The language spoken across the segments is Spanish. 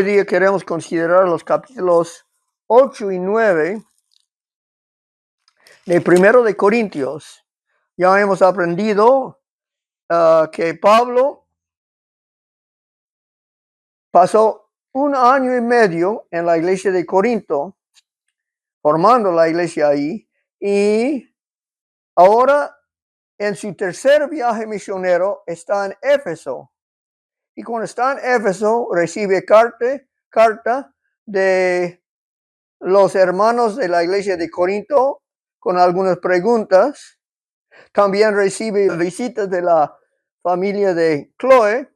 Hoy día queremos considerar los capítulos 8 y 9 de Primero de Corintios. Ya hemos aprendido que Pablo pasó 1 año y medio en la iglesia de Corinto, formando la iglesia ahí, y ahora en su tercer viaje misionero está en Éfeso. Y cuando está en Éfeso recibe carta de los hermanos de la iglesia de Corinto con algunas preguntas. También recibe visitas de la familia de Chloe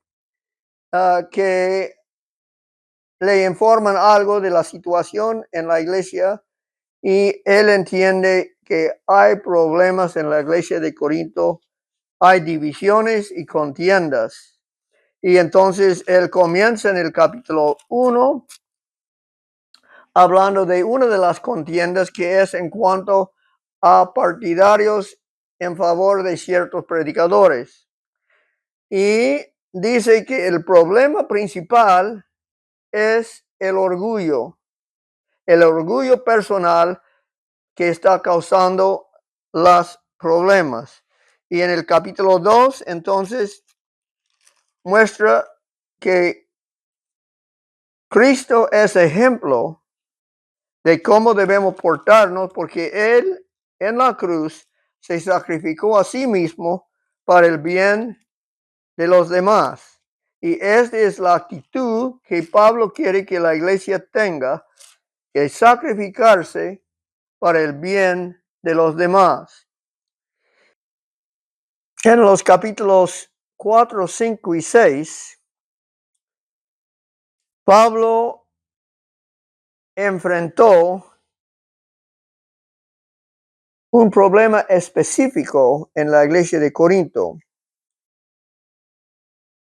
que le informan algo de la situación en la iglesia, y él entiende que hay problemas en la iglesia de Corinto, hay divisiones y contiendas. Y entonces él comienza en el capítulo 1 hablando de una de las contiendas, que es en cuanto a partidarios en favor de ciertos predicadores. Y dice que el problema principal es el orgullo personal que está causando los problemas. Y en el capítulo 2, entonces, muestra que Cristo es ejemplo de cómo debemos portarnos, porque Él en la cruz se sacrificó a sí mismo para el bien de los demás. Y esta es la actitud que Pablo quiere que la iglesia tenga, que sacrificarse para el bien de los demás. En los capítulos 4, 5 y 6, Pablo enfrentó un problema específico en la iglesia de Corinto.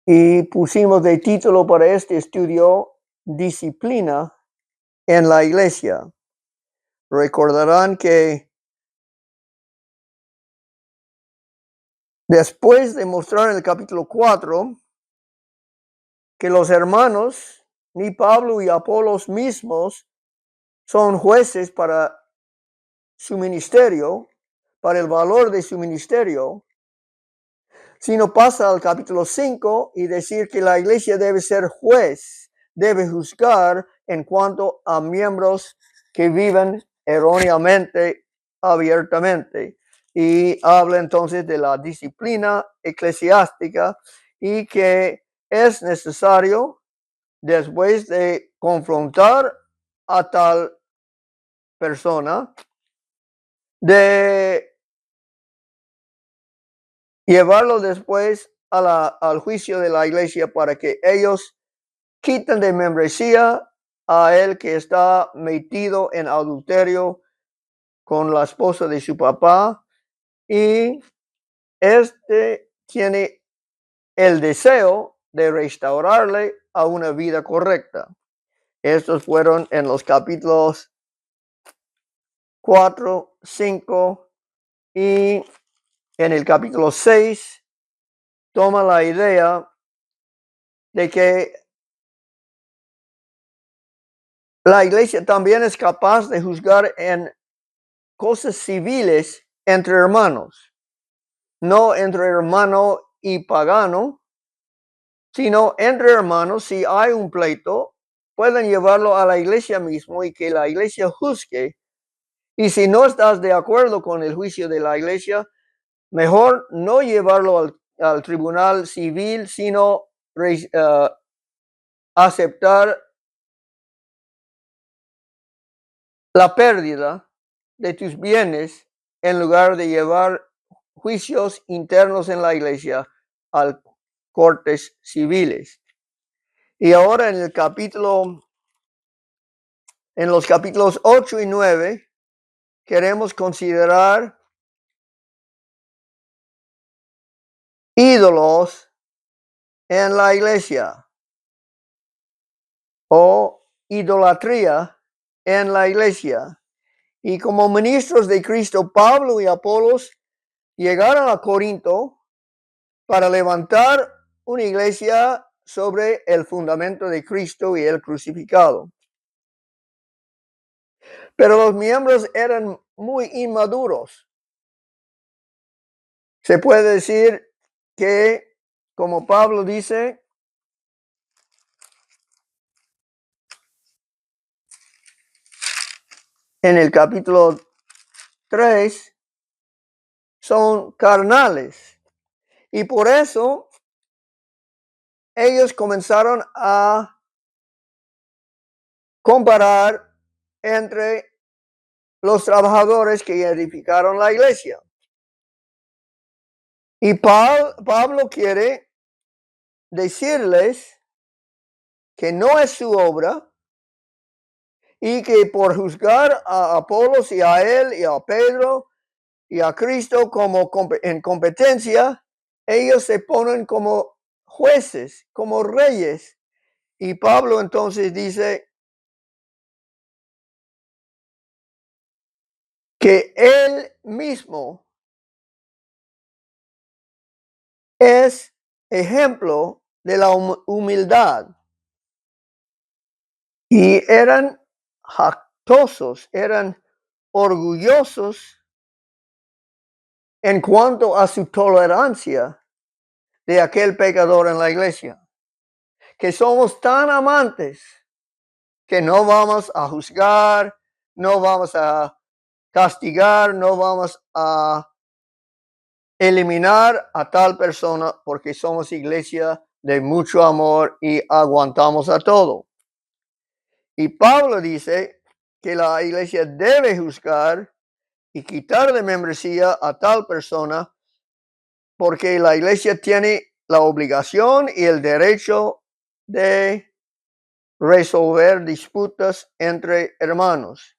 Y pusimos de título para este estudio disciplina en la iglesia. Recordarán que después de mostrar en el capítulo 4 que los hermanos, ni Pablo y Apolos mismos, son jueces para su ministerio, para el valor de su ministerio, sino pasa al capítulo 5 y decir que la iglesia debe ser juez, debe juzgar en cuanto a miembros que viven erróneamente, abiertamente. Y habla entonces de la disciplina eclesiástica, y que es necesario, después de confrontar a tal persona, de llevarlo después al juicio de la iglesia, para que ellos quiten de membresía a él que está metido en adulterio con la esposa de su papá, y tiene el deseo de restaurarle a una vida correcta. Estos fueron en los capítulos 4, 5, y en el capítulo 6 toma la idea de que la iglesia también es capaz de juzgar en cosas civiles entre hermanos, no entre hermano y pagano, sino entre hermanos. Si hay un pleito, pueden llevarlo a la iglesia mismo y que la iglesia juzgue. Y si no estás de acuerdo con el juicio de la iglesia, mejor no llevarlo al tribunal civil, sino aceptar la pérdida de tus bienes en lugar de llevar juicios internos en la iglesia a cortes civiles. Y ahora en los capítulos 8 y 9 queremos considerar ídolos en la iglesia, o idolatría en la iglesia. Y como ministros de Cristo, Pablo y Apolos llegaron a Corinto para levantar una iglesia sobre el fundamento de Cristo y el crucificado. Pero los miembros eran muy inmaduros. Se puede decir que, como Pablo dice, en el capítulo 3, son carnales. Y por eso ellos comenzaron a comparar entre los trabajadores que edificaron la iglesia. Y Pablo quiere decirles que no es su obra y que por juzgar a Apolos y a él y a Pedro y a Cristo como en competencia, ellos se ponen como jueces, como reyes. Y Pablo entonces dice que él mismo es ejemplo de la humildad. Y eran jactosos, eran orgullosos en cuanto a su tolerancia de aquel pecador en la iglesia. Que somos tan amantes que no vamos a juzgar, no vamos a castigar, no vamos a eliminar a tal persona porque somos iglesia de mucho amor y aguantamos a todo. Y Pablo dice que la iglesia debe juzgar y quitar de membresía a tal persona porque la iglesia tiene la obligación y el derecho de resolver disputas entre hermanos.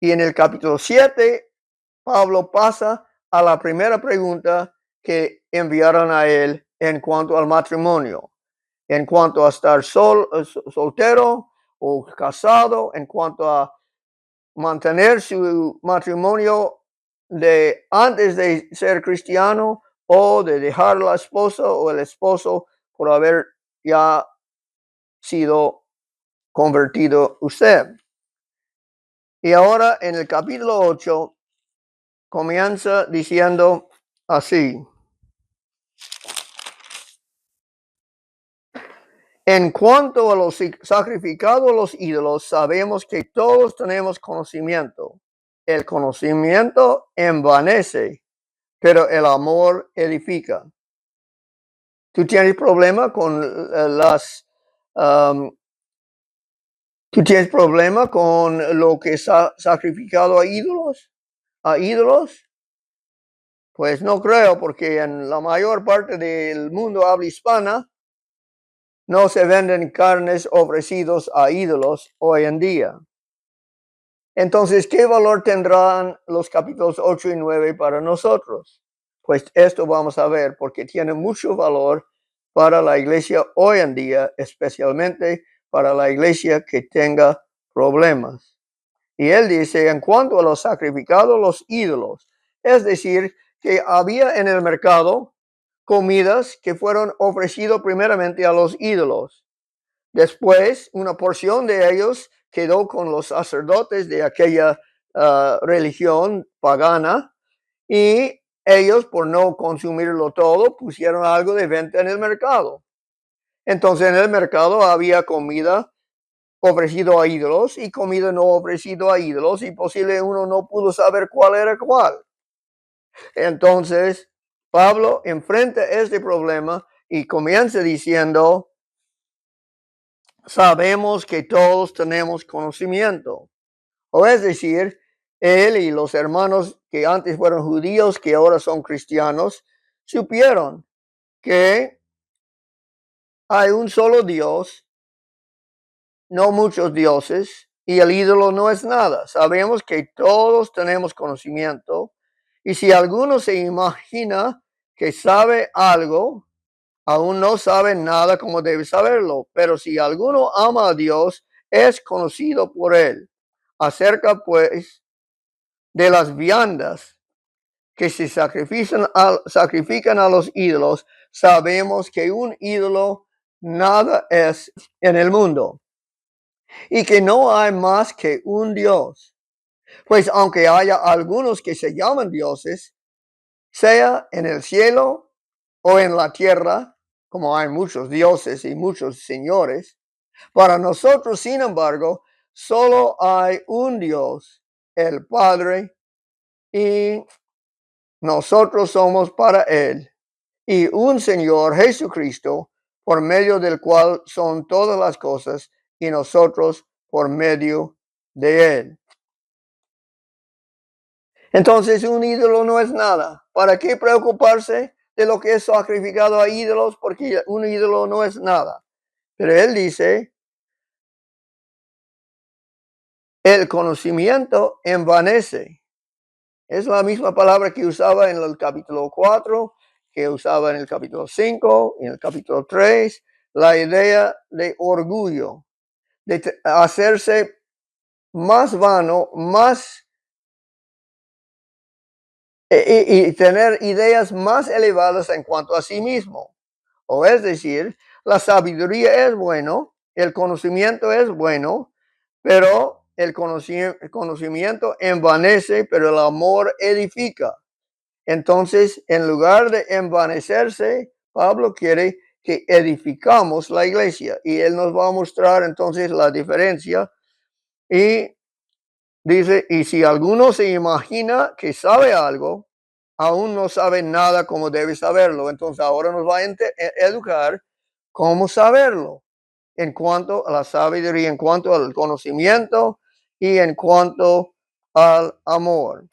Y en el capítulo 7, Pablo pasa a la primera pregunta que enviaron a él en cuanto al matrimonio, en cuanto a estar soltero o casado, en cuanto a mantener su matrimonio de antes de ser cristiano o de dejar la esposa o el esposo por haber ya sido convertido usted. Y ahora en el capítulo 8 comienza diciendo así: en cuanto a los sacrificados a los ídolos, sabemos que todos tenemos conocimiento. El conocimiento envanece, pero el amor edifica. ¿Tú tienes problema con ¿tú tienes problema con lo que es sacrificado a ídolos? ¿A ídolos? Pues no creo, porque en la mayor parte del mundo habla hispana no se venden carnes ofrecidos a ídolos hoy en día. Entonces, ¿qué valor tendrán los capítulos 8 y 9 para nosotros? Pues esto vamos a ver, porque tiene mucho valor para la iglesia hoy en día, especialmente para la iglesia que tenga problemas. Y él dice, en cuanto a los sacrificados, los ídolos, es decir, que había en el mercado comidas que fueron ofrecidas primeramente a los ídolos. Después, una porción de ellos quedó con los sacerdotes de aquella religión pagana y ellos, por no consumirlo todo, pusieron algo de venta en el mercado. Entonces, en el mercado había comida ofrecido a ídolos y comida no ofrecido a ídolos, y posible uno no pudo saber cuál era cuál. Entonces, Pablo enfrenta este problema y comienza diciendo, sabemos que todos tenemos conocimiento. O es decir, él y los hermanos que antes fueron judíos, que ahora son cristianos, supieron que hay un solo Dios, no muchos dioses, y el ídolo no es nada. Sabemos que todos tenemos conocimiento, y si alguno se imagina que sabe algo, aún no sabe nada como debe saberlo. Pero si alguno ama a Dios, es conocido por él. Acerca pues de las viandas que se sacrifican a los ídolos, sabemos que un ídolo nada es en el mundo, y que no hay más que un Dios. Pues aunque haya algunos que se llaman dioses, sea en el cielo o en la tierra, como hay muchos dioses y muchos señores, para nosotros, sin embargo, solo hay un Dios, el Padre, y nosotros somos para Él, y un Señor Jesucristo, por medio del cual son todas las cosas, y nosotros por medio de Él. Entonces un ídolo no es nada. ¿Para qué preocuparse de lo que es sacrificado a ídolos? Porque un ídolo no es nada. Pero Él dice, el conocimiento envanece. Es la misma palabra que usaba en el capítulo 4, que usaba en el capítulo 5, en el capítulo 3, la idea de orgullo, de hacerse más vano, más y tener ideas más elevadas en cuanto a sí mismo. O es decir, la sabiduría es bueno, el conocimiento es bueno, pero el conocimiento envanece, pero el amor edifica. Entonces, en lugar de envanecerse, Pablo quiere que edificamos la iglesia y él nos va a mostrar entonces la diferencia. Y dice, y si alguno se imagina que sabe algo, aún no sabe nada como debe saberlo. Entonces ahora nos va a educar cómo saberlo en cuanto a la sabiduría, en cuanto al conocimiento y en cuanto al amor.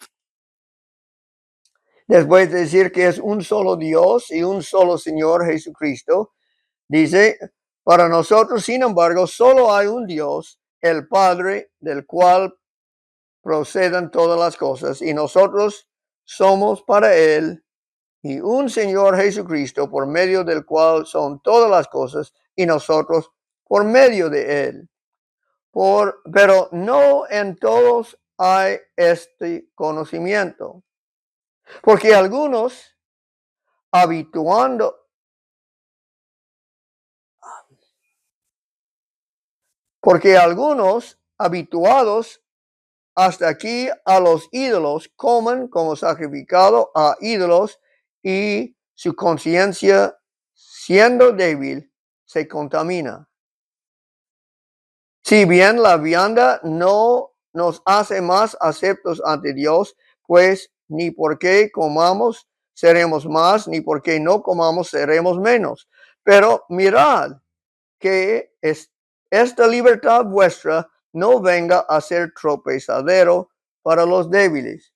Después de decir que es un solo Dios y un solo Señor Jesucristo, dice, para nosotros, sin embargo, solo hay un Dios, el Padre, del cual proceden todas las cosas, y nosotros somos para Él, y un Señor Jesucristo, por medio del cual son todas las cosas, y nosotros por medio de Él. Pero no en todos hay este conocimiento, porque algunos habituando, porque algunos habituados hasta aquí a los ídolos comen como sacrificado a ídolos y su conciencia, siendo débil, se contamina. Si bien la vianda no nos hace más aceptos ante Dios, pues ni porque comamos seremos más, ni porque no comamos seremos menos. Pero mirad que esta libertad vuestra no venga a ser tropezadero para los débiles.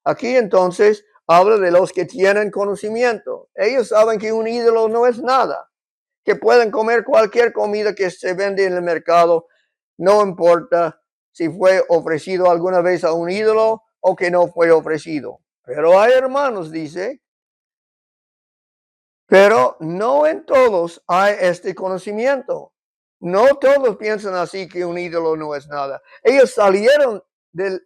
Aquí entonces habla de los que tienen conocimiento. Ellos saben que un ídolo no es nada, que pueden comer cualquier comida que se vende en el mercado, no importa si fue ofrecido alguna vez a un ídolo o que no fue ofrecido. Pero hay hermanos, dice, pero no en todos hay este conocimiento. No todos piensan así que un ídolo no es nada. Ellos salieron de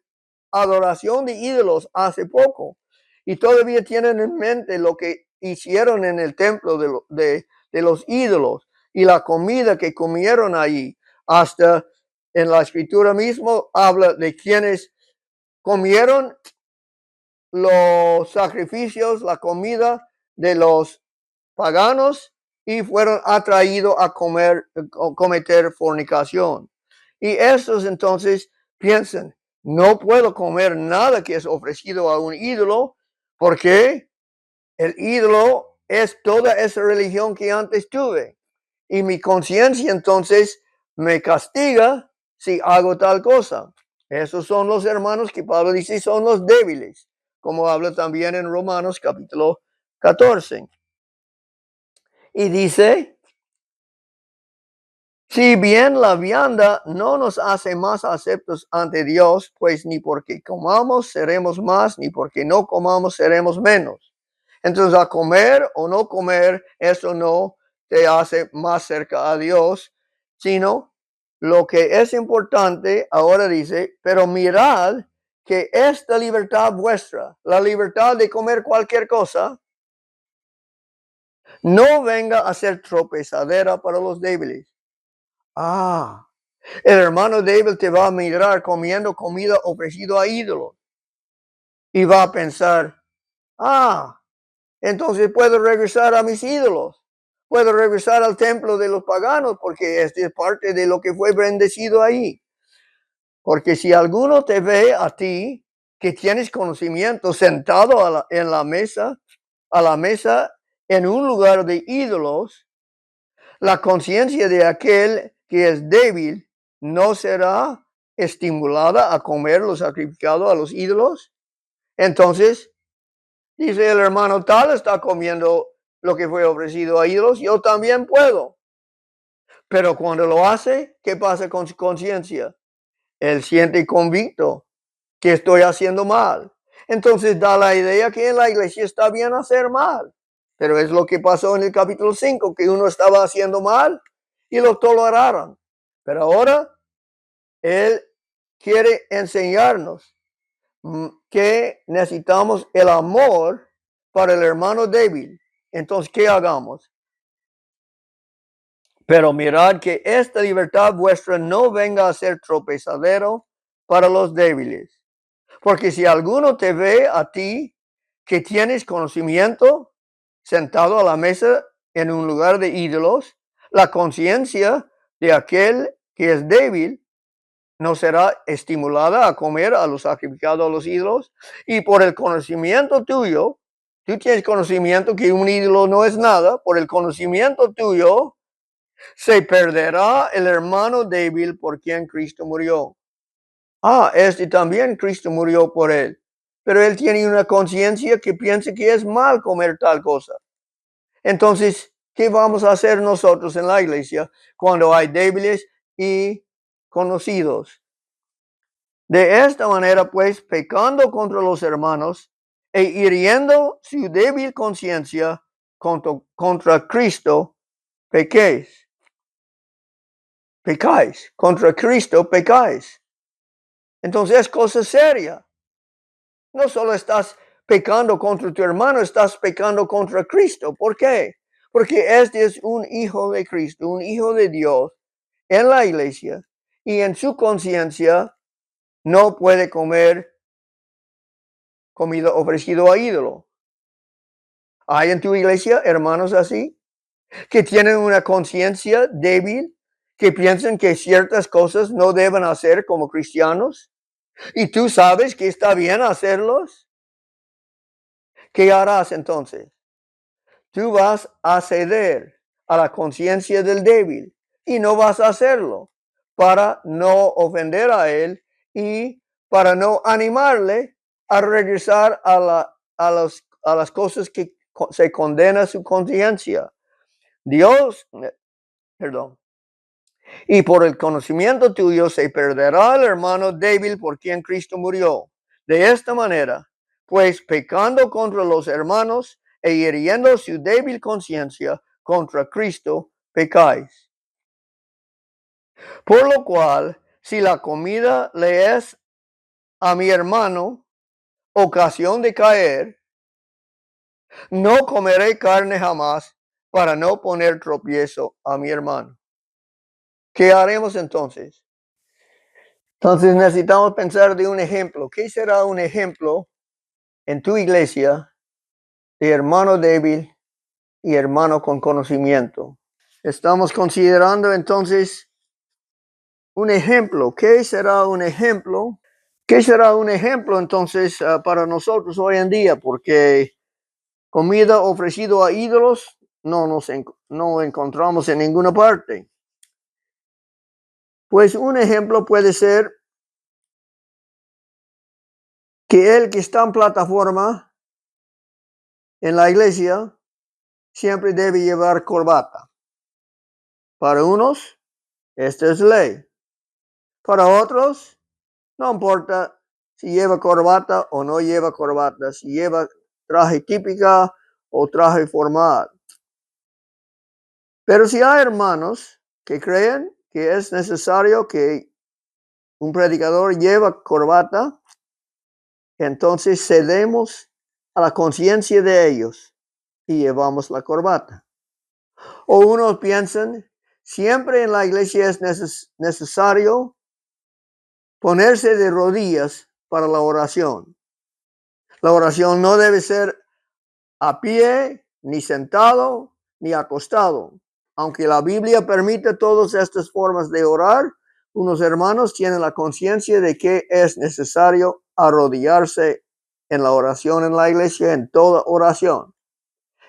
adoración de ídolos hace poco y todavía tienen en mente lo que hicieron en el templo de los ídolos y la comida que comieron allí. Hasta en la escritura mismo habla de quienes comieron los sacrificios, la comida de los paganos y fueron atraídos a cometer fornicación. Y estos entonces piensan, no puedo comer nada que es ofrecido a un ídolo porque el ídolo es toda esa religión que antes tuve. Y mi conciencia entonces me castiga si hago tal cosa. Esos son los hermanos que Pablo dice son los débiles, como habla también en Romanos capítulo 14. Y dice, si bien la vianda no nos hace más aceptos ante Dios, pues ni porque comamos seremos más, ni porque no comamos seremos menos. Entonces, a comer o no comer, eso no te hace más cerca a Dios, sino lo que es importante, ahora dice, pero mirad que esta libertad vuestra, la libertad de comer cualquier cosa, no venga a ser tropezadera para los débiles. El hermano débil te va a mirar comiendo comida ofrecida a ídolos y va a pensar, entonces puedo regresar a mis ídolos, puedo regresar al templo de los paganos porque esto es parte de lo que fue bendecido ahí. Porque si alguno te ve a ti que tienes conocimiento sentado a la mesa en un lugar de ídolos, la conciencia de aquel que es débil no será estimulada a comer lo sacrificado a los ídolos. Entonces, dice el hermano tal está comiendo lo que fue ofrecido a ídolos, yo también puedo. Pero cuando lo hace, ¿qué pasa con su conciencia? Él siente convicto que estoy haciendo mal. Entonces da la idea que en la iglesia está bien hacer mal. Pero es lo que pasó en el capítulo 5, que uno estaba haciendo mal y lo toleraron. Pero ahora él quiere enseñarnos que necesitamos el amor para el hermano débil. Entonces, ¿qué hagamos? Pero mirad que esta libertad vuestra no venga a ser tropezadero para los débiles. Porque si alguno te ve a ti que tienes conocimiento sentado a la mesa en un lugar de ídolos, la conciencia de aquel que es débil no será estimulada a comer a los sacrificados a los ídolos. Y por el conocimiento tuyo, tú tienes conocimiento que un ídolo no es nada, por el conocimiento tuyo, se perderá el hermano débil por quien Cristo murió. Este también Cristo murió por él. Pero él tiene una conciencia que piensa que es mal comer tal cosa. Entonces, ¿qué vamos a hacer nosotros en la iglesia cuando hay débiles y conocidos? De esta manera, pues, pecando contra los hermanos e hiriendo su débil conciencia contra Cristo, pecáis. Contra Cristo pecáis. Entonces es cosa seria. No solo estás pecando contra tu hermano, estás pecando contra Cristo. ¿Por qué? Porque este es un hijo de Cristo, un hijo de Dios en la iglesia y en su conciencia no puede comer comida ofrecida a ídolo. ¿Hay en tu iglesia hermanos así? Que tienen una conciencia débil, que piensan que ciertas cosas no deben hacer como cristianos. ¿Y tú sabes que está bien hacerlos? ¿Qué harás entonces? Tú vas a ceder a la conciencia del débil y no vas a hacerlo para no ofender a él y para no animarle a regresar a las cosas que se condena su conciencia. Perdón. Y por el conocimiento tuyo se perderá el hermano débil por quien Cristo murió. De esta manera, pues pecando contra los hermanos e hiriendo su débil conciencia contra Cristo, pecáis. Por lo cual, si la comida le es a mi hermano ocasión de caer, no comeré carne jamás para no poner tropiezo a mi hermano. ¿Qué haremos entonces? Entonces necesitamos pensar de un ejemplo. ¿Qué será un ejemplo en tu iglesia de hermano débil y hermano con conocimiento? Estamos considerando entonces un ejemplo. ¿Qué será un ejemplo? ¿Qué será un ejemplo entonces para nosotros hoy en día? Porque comida ofrecida a ídolos no encontramos en ninguna parte. Pues un ejemplo puede ser que el que está en plataforma en la iglesia siempre debe llevar corbata. Para unos, esta es ley. Para otros, no importa si lleva corbata o no lleva corbata, si lleva traje típica o traje formal. Pero si hay hermanos que creen que es necesario que un predicador lleve corbata, entonces cedemos a la conciencia de ellos y llevamos la corbata. O unos piensan, siempre en la iglesia es necesario ponerse de rodillas para la oración. La oración no debe ser a pie, ni sentado, ni acostado. Aunque la Biblia permite todas estas formas de orar, unos hermanos tienen la conciencia de que es necesario arrodillarse en la oración en la iglesia, en toda oración.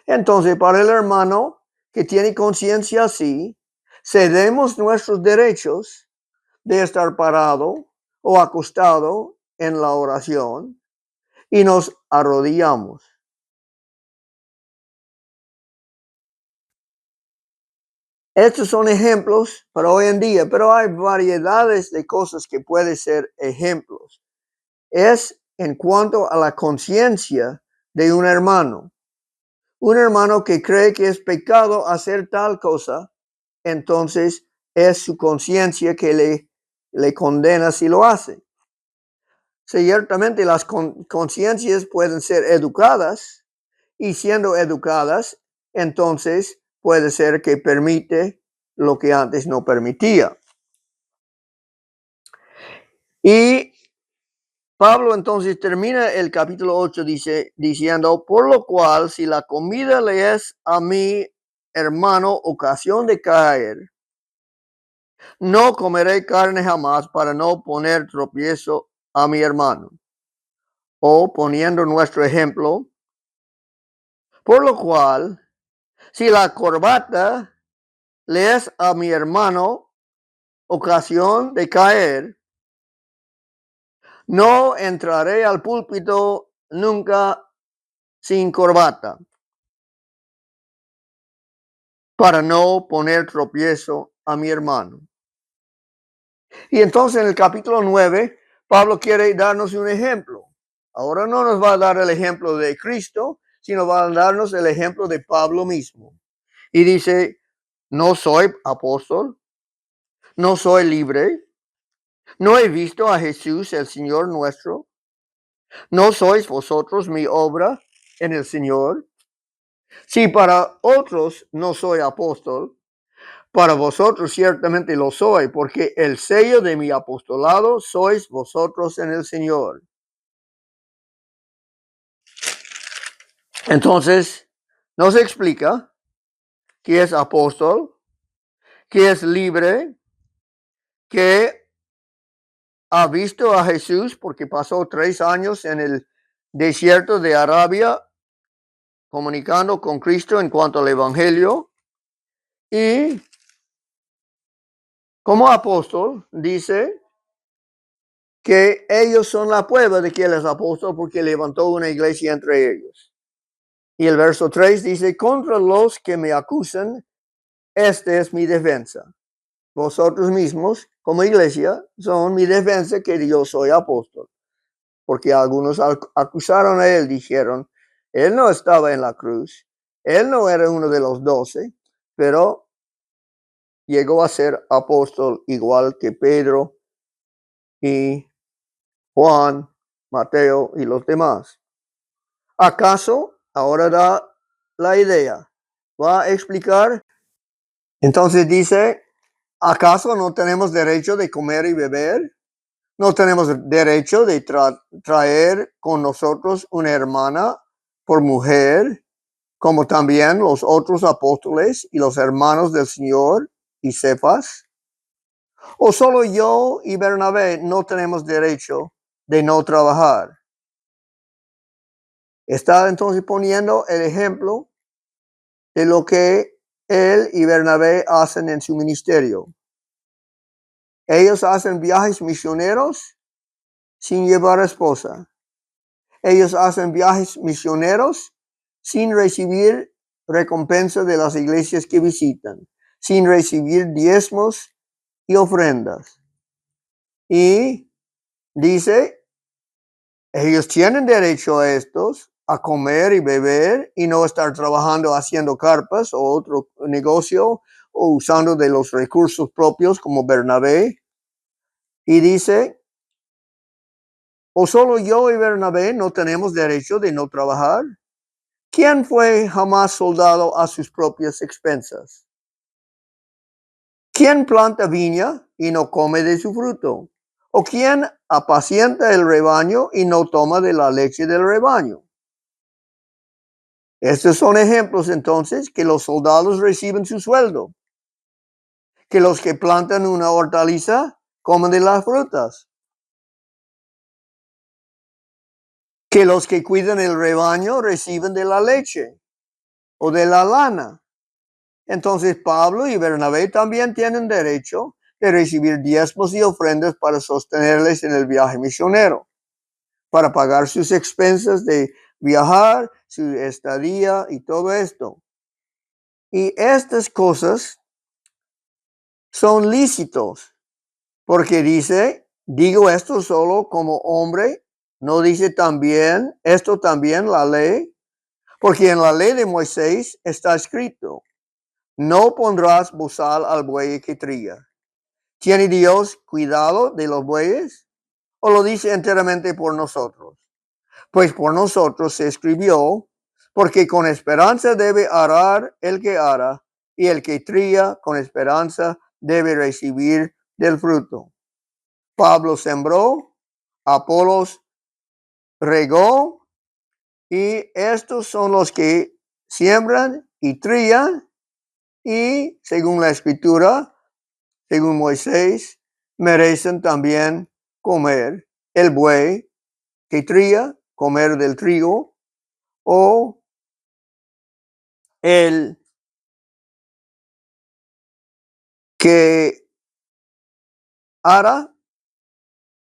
Entonces, para el hermano que tiene conciencia así, cedemos nuestros derechos de estar parado o acostado en la oración y nos arrodillamos. Estos son ejemplos para hoy en día, pero hay variedades de cosas que pueden ser ejemplos. Es en cuanto a la conciencia de un hermano. Un hermano que cree que es pecado hacer tal cosa, entonces es su conciencia que le condena si lo hace. Ciertamente las conciencias pueden ser educadas y siendo educadas, entonces puede ser que permite lo que antes no permitía. Y Pablo entonces termina el capítulo 8 diciendo, por lo cual si la comida le es a mi hermano ocasión de caer, no comeré carne jamás para no poner tropiezo a mi hermano. O poniendo nuestro ejemplo, por lo cual si la corbata le es a mi hermano ocasión de caer, no entraré al púlpito nunca sin corbata, para no poner tropiezo a mi hermano. Y entonces en el capítulo 9, Pablo quiere darnos un ejemplo. Ahora no nos va a dar el ejemplo de Cristo, sino va a darnos el ejemplo de Pablo mismo. Y dice, no soy apóstol, no soy libre, no he visto a Jesús el Señor nuestro, no sois vosotros mi obra en el Señor. Si para otros no soy apóstol, para vosotros ciertamente lo soy, porque el sello de mi apostolado sois vosotros en el Señor. Entonces, nos explica que es apóstol, que es libre, que ha visto a Jesús porque pasó 3 años en el desierto de Arabia comunicando con Cristo en cuanto al Evangelio. Y como apóstol dice que ellos son la prueba de que él es apóstol porque levantó una iglesia entre ellos. Y el verso 3 dice, contra los que me acusan, esta es mi defensa. Vosotros mismos, como iglesia, son mi defensa que yo soy apóstol. Porque algunos acusaron a él, dijeron, él no estaba en la cruz, él no era uno de los 12, pero llegó a ser apóstol igual que Pedro y Juan, Mateo y los demás. ¿Acaso ahora da la idea? Va a explicar. Entonces dice, ¿acaso no tenemos derecho de comer y beber? ¿No tenemos derecho de traer con nosotros una hermana por mujer, como también los otros apóstoles y los hermanos del Señor y Cefas? ¿O solo yo y Bernabé no tenemos derecho de no trabajar? Está entonces poniendo el ejemplo de lo que él y Bernabé hacen en su ministerio. Ellos hacen viajes misioneros sin llevar esposa. Ellos hacen viajes misioneros sin recibir recompensa de las iglesias que visitan, sin recibir diezmos y ofrendas. Y dice, ellos tienen derecho a estos, a comer y beber y no estar trabajando haciendo carpas o otro negocio o usando de los recursos propios como Bernabé. Y dice, ¿o solo yo y Bernabé no tenemos derecho de no trabajar? ¿Quién fue jamás soldado a sus propias expensas? ¿Quién planta viña y no come de su fruto? ¿O quién apacienta el rebaño y no toma de la leche del rebaño? Estos son ejemplos entonces que los soldados reciben su sueldo, que los que plantan una hortaliza comen de las frutas, que los que cuidan el rebaño reciben de la leche o de la lana. Entonces Pablo y Bernabé también tienen derecho de recibir diezmos y ofrendas para sostenerles en el viaje misionero, para pagar sus expensas de viajar, su estadía y todo esto. Y estas cosas son lícitos, porque dice, digo esto solo como hombre, no dice también, esto también la ley, porque en la ley de Moisés está escrito, no pondrás bozal al buey que trilla. ¿Tiene Dios cuidado de los bueyes? ¿O lo dice enteramente por nosotros? Pues por nosotros se escribió, porque con esperanza debe arar el que ara, y el que trilla con esperanza debe recibir del fruto. Pablo sembró, Apolos regó, y estos son los que siembran y trillan, y según la escritura, según Moisés, merecen también comer el buey que trilla, comer del trigo, o el que ara,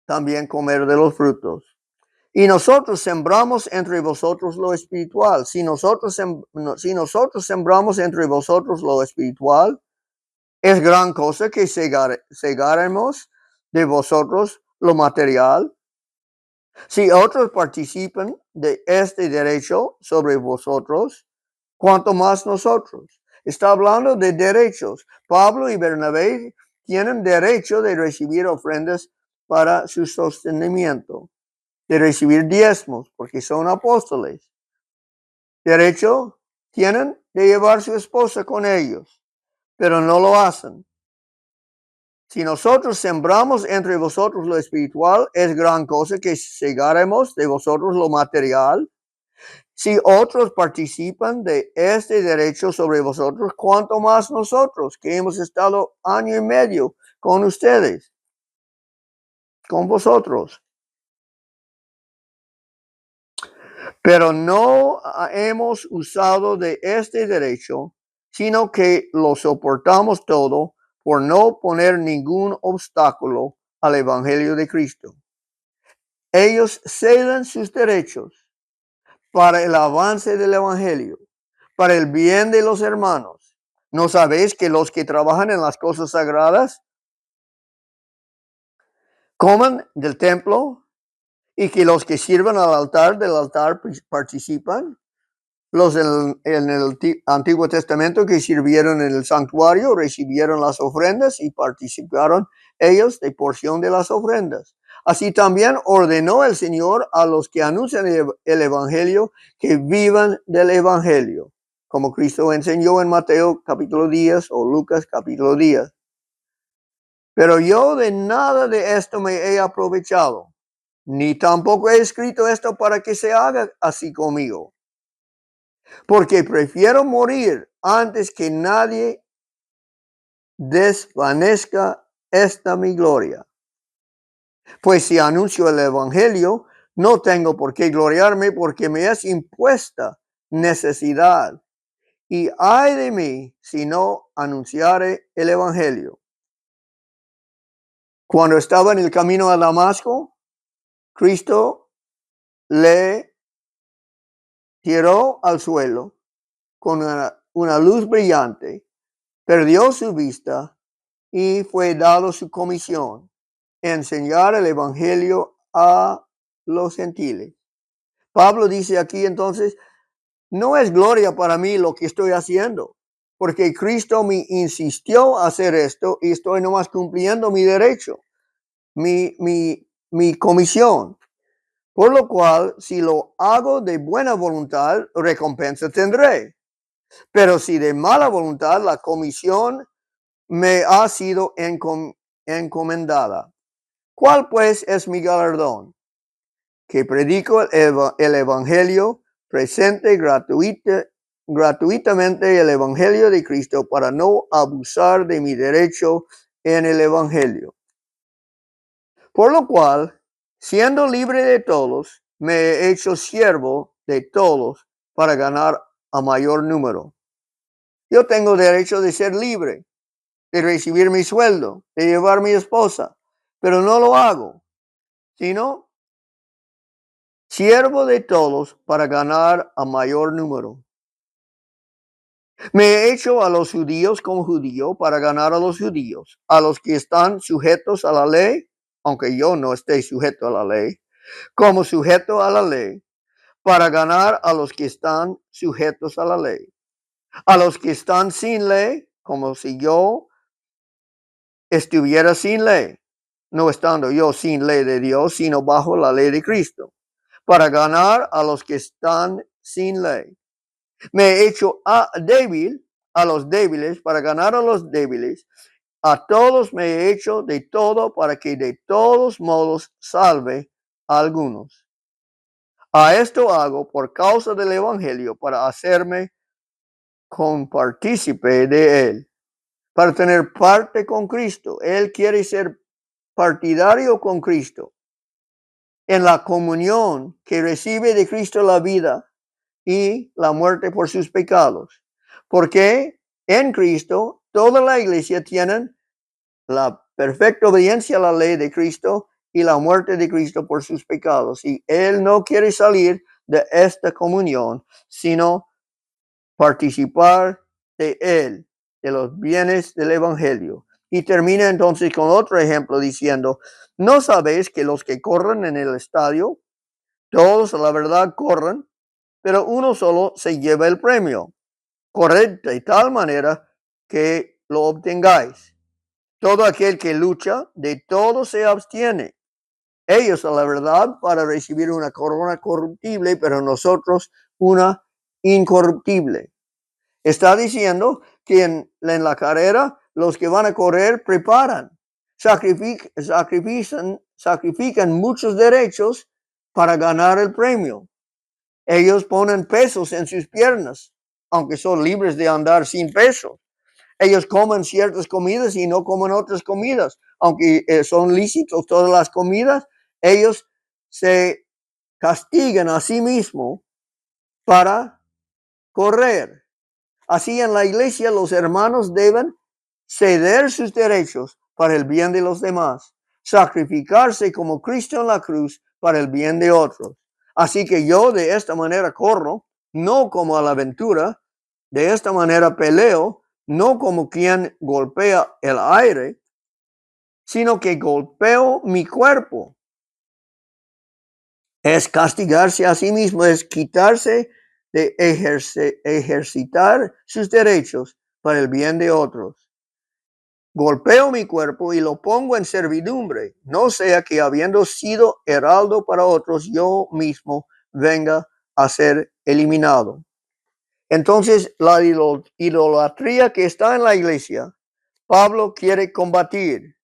también comer de los frutos. Y nosotros sembramos entre vosotros lo espiritual. Si nosotros sembramos entre vosotros lo espiritual, es gran cosa que segaremos de vosotros lo material. Si otros participan de este derecho sobre vosotros, cuanto más nosotros. Está hablando de derechos. Pablo y Bernabé tienen derecho de recibir ofrendas para su sostenimiento, de recibir diezmos, porque son apóstoles. Derecho tienen de llevar su esposa con ellos, pero no lo hacen. Si nosotros sembramos entre vosotros lo espiritual, es gran cosa que segaremos de vosotros lo material. Si otros participan de este derecho sobre vosotros, cuanto más nosotros, que hemos estado año y medio con ustedes, con vosotros. Pero no hemos usado de este derecho, sino que lo soportamos todo por no poner ningún obstáculo al Evangelio de Cristo. Ellos ceden sus derechos para el avance del Evangelio, para el bien de los hermanos. ¿No sabéis que los que trabajan en las cosas sagradas coman del templo y que los que sirven del altar participan? Los en el Antiguo Testamento que sirvieron en el santuario recibieron las ofrendas y participaron ellos de porción de las ofrendas. Así también ordenó el Señor a los que anuncian el Evangelio que vivan del Evangelio, como Cristo enseñó en Mateo capítulo 10 o Lucas capítulo 10. Pero yo de nada de esto me he aprovechado, ni tampoco he escrito esto para que se haga así conmigo. Porque prefiero morir antes que nadie desvanezca esta mi gloria. Pues si anuncio el Evangelio, no tengo por qué gloriarme porque me es impuesta necesidad. Y ay de mí si no anunciare el Evangelio. Cuando estaba en el camino a Damasco, Cristo le tiró al suelo con una luz brillante, perdió su vista y fue dado su comisión, enseñar el Evangelio a los gentiles. Pablo dice aquí entonces, no es gloria para mí lo que estoy haciendo, porque Cristo me insistió a hacer esto y estoy nomás cumpliendo mi derecho, mi comisión. Por lo cual, si lo hago de buena voluntad, recompensa tendré. Pero si de mala voluntad, la comisión me ha sido encomendada. ¿Cuál pues es mi galardón? Que predico el evangelio, presente gratuitamente el evangelio de Cristo para no abusar de mi derecho en el evangelio. Por lo cual, siendo libre de todos, me he hecho siervo de todos para ganar a mayor número. Yo tengo derecho de ser libre, de recibir mi sueldo, de llevar mi esposa, pero no lo hago, sino siervo de todos para ganar a mayor número. Me he hecho a los judíos como judío para ganar a los judíos, a los que están sujetos a la ley, aunque yo no esté sujeto a la ley, como sujeto a la ley, para ganar a los que están sujetos a la ley. A los que están sin ley, como si yo estuviera sin ley, no estando yo sin ley de Dios, sino bajo la ley de Cristo, para ganar a los que están sin ley. Me he hecho débil a los débiles para ganar a los débiles. A todos me he hecho de todo para que de todos modos salve a algunos. A esto hago por causa del evangelio, para hacerme compartícipe de él, para tener parte con Cristo. Él quiere ser partidario con Cristo en la comunión que recibe de Cristo la vida y la muerte por sus pecados. Porque en Cristo toda la iglesia tiene la perfecta obediencia a la ley de Cristo y la muerte de Cristo por sus pecados. Y él no quiere salir de esta comunión, sino participar de él, de los bienes del evangelio. Y termina entonces con otro ejemplo diciendo, ¿no sabéis que los que corren en el estadio, todos a la verdad corren, pero uno solo se lleva el premio? Corred de tal manera que lo obtengáis. Todo aquel que lucha, de todo se abstiene. Ellos a la verdad para recibir una corona corruptible, pero nosotros una incorruptible. Está diciendo que en la carrera los que van a correr preparan, sacrifican muchos derechos para ganar el premio. Ellos ponen pesos en sus piernas, aunque son libres de andar sin peso. Ellos comen ciertas comidas y no comen otras comidas, aunque son lícitos todas las comidas. Ellos se castigan a sí mismos para correr. Así en la iglesia los hermanos deben ceder sus derechos para el bien de los demás, sacrificarse como Cristo en la cruz para el bien de otros. Así que yo de esta manera corro, no como a la aventura, de esta manera peleo, no como quien golpea el aire, sino que golpeo mi cuerpo. Es castigarse a sí mismo, es quitarse de ejercitar sus derechos para el bien de otros. Golpeo mi cuerpo y lo pongo en servidumbre, no sea que habiendo sido heraldo para otros, yo mismo venga a ser eliminado. Entonces, la idolatría que está en la iglesia, Pablo quiere combatir.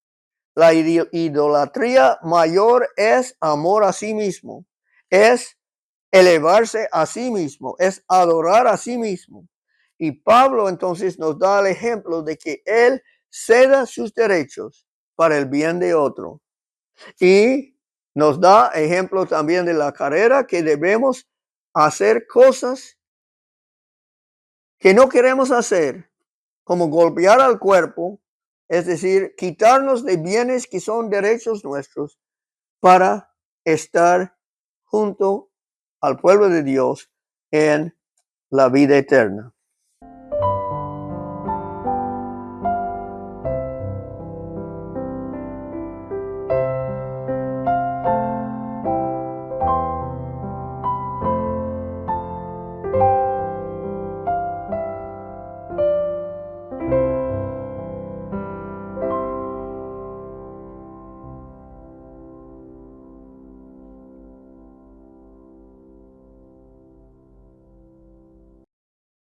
La idolatría mayor es amor a sí mismo, es elevarse a sí mismo, es adorar a sí mismo. Y Pablo entonces nos da el ejemplo de que él ceda sus derechos para el bien de otro. Y nos da ejemplo también de la carrera, que debemos hacer cosas que no queremos hacer, como golpear al cuerpo, es decir, quitarnos de bienes que son derechos nuestros para estar junto al pueblo de Dios en la vida eterna.